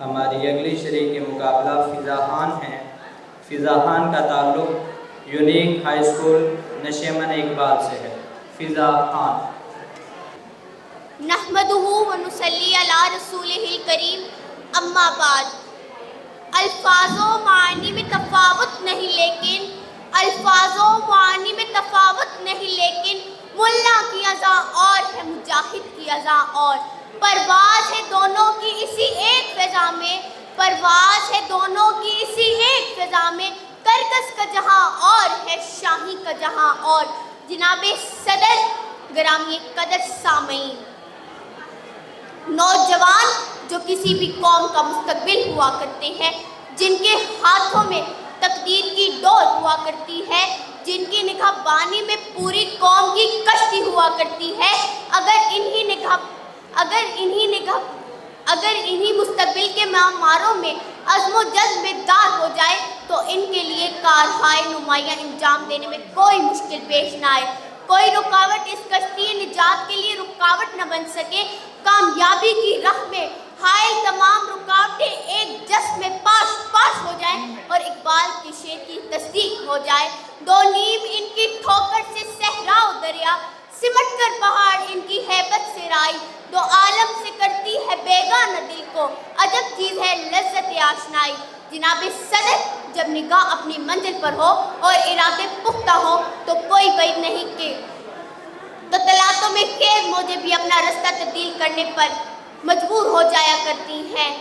ہماری اگلی شریک مقابلہ فضا خان ہیں۔ فضا خان کا تعلق یونیک ہائی اسکول نشیمن اقبال سے ہے۔ فضا خان۔ نحمدہ و نصلی علی رسولہ الکریم، اما بعد۔ الفاظ و معانی میں تفاوت نہیں لیکن ملا کی اذاں اور ہے مجاہد کی اذاں اور، پرواز ہے دونوں کی اسی ایک فضا میں، کرکس کا جہاں اور ہے شاہی کا جہاں اور۔ جناب صدر، گرامی قدر سامعین، نوجوان جو کسی بھی قوم کا مستقبل ہوا کرتے ہیں، جن کے ہاتھوں میں تقدیر کی ڈور ہوا کرتی ہے، جن کی نگہبانی میں پوری قوم کی کشتی ہوا کرتی ہے، اگر انہی مستقبل کے معماروں میں عزم و جذب بیدار ہو جائے تو ان کے لیے کارہائے نمایاں انجام دینے میں کوئی مشکل پیش نہ آئے، کوئی رکاوٹ اس کشتی نجات کے لیے رکاوٹ نہ بن سکے۔ کامیابی کی راہ میں حائل تمام رکاوٹیں ایک جس میں پاش ہو جائیں اور اقبال کے شعر کی تصدیق ہو جائے۔ دو نیم ان کی ٹھوکر سے صحرا و دریا، سمٹ کر پہاڑ ان کی ہیبت سے رائی، دو عالم سے کرتی ہے بیگانہ دل کو، عجب چیز ہے لذت آشنائی۔ جناب صدر، جب نگاہ اپنی منزل پر ہو اور ارادے پختہ ہو تو کوئی بعید نہیں کہ تطلعاتوں میں خیز موجیں بھی اپنا رستہ تبدیل کرنے پر مجبور ہو جایا کرتی ہیں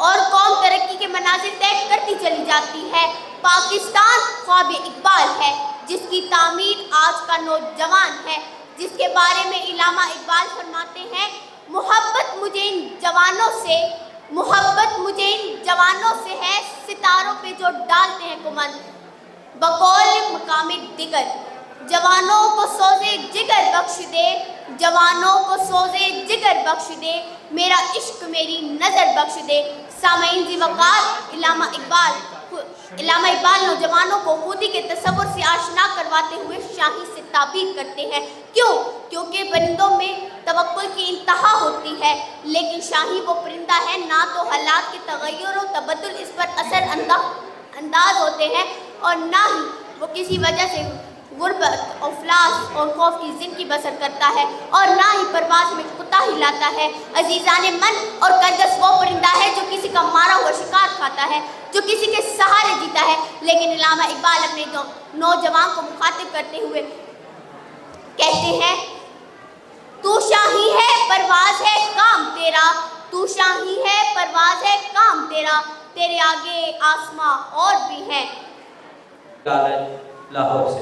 اور قوم ترقی کے منازل طے کرتی چلی جاتی ہے۔ پاکستان خواب اقبال ہے، جس کی تعمیر آج کا نوجوان ہے، جس کے بارے میں علامہ اقبال فرماتے ہیں، محبت مجھے ان جوانوں سے ہے، ستاروں پہ جو ڈالتے ہیں کمند، بقول مقام دیگر، جوانوں کو سوزے جگر بخش دے، میرا عشق میری نظر بخش دے۔ سامعین ذی وقار، علامہ اقبال نوجوانوں کو خودی کے تصور سے آشنا کرواتے ہوئے شاہی سے تعبیر کرتے ہیں۔ کیونکہ پرندوں میں توکل کی انتہا ہوتی ہے، لیکن شاہی وہ پرندہ ہے نہ تو حالات کے تغیر و تبدل اس پر اثر انداز ہوتے ہیں اور نہ ہی وہ کسی وجہ سے غربت، افلاس اور خوف کی زندگی بسر کرتا ہے اور نہ ہی پرواز میں کوتاہی لاتا ہے۔ عزیزان من اور کرگس وہ پرندہ ہے جو کسی کا مارا ہوا شکار کھاتا ہے، جو کسی کے سہارے جیتا ہے، لیکن علامہ اقبال اپنے نوجوان کو مخاطب کرتے ہوئے کہتے ہیں، تو شاہی ہے پرواز ہے کام تیرا، تیرے آگے آسماں اور بھی ہیں۔ لاہور سے